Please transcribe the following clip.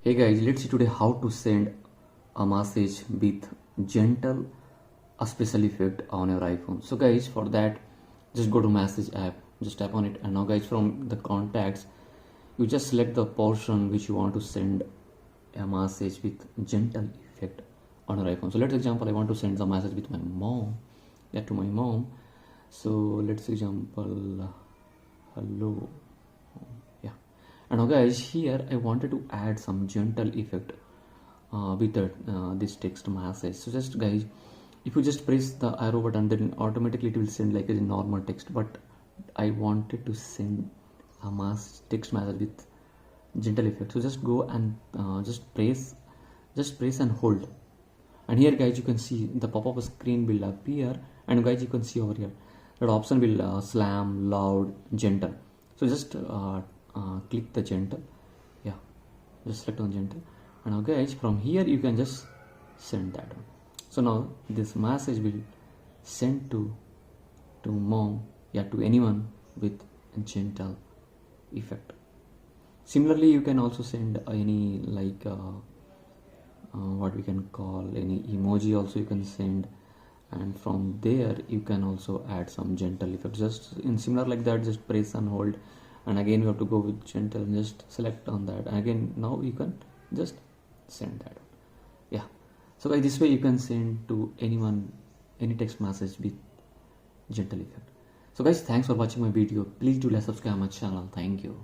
Hey guys, let's see today how to send a message with gentle a special effect on your iPhone. So guys, for that just go to message app, just tap on it, and now guys, from the contacts you just select the portion which you want to send a message with gentle effect on your iPhone. So let's example, I want to send the message with my mom, to my mom. So let's example, hello. Yeah, and now guys, here I wanted to add some gentle effect with this text message. So just guys, if you just press the arrow button, then automatically it will send like a normal text, but I wanted to send a text message with gentle effect. So just go and just press and hold, and here guys you can see the pop-up screen will appear, and guys you can see over here that option will slam, loud, gentle. So just click the gentle. Yeah, just select on gentle, and now guys, from here you can just send that one. So now this message will send to mom, to anyone with gentle effect. Similarly, you can also send any like what we can call any emoji also you can send, and from there you can also add some gentle effect. Just in similar like that, just press and hold, and again you have to go with gentle and just select on that, and again now you can just send that. Yeah, so guys, this way you can send to anyone any text message with gentle effect. So guys, thanks for watching my video. Please do like, subscribe my channel. Thank you.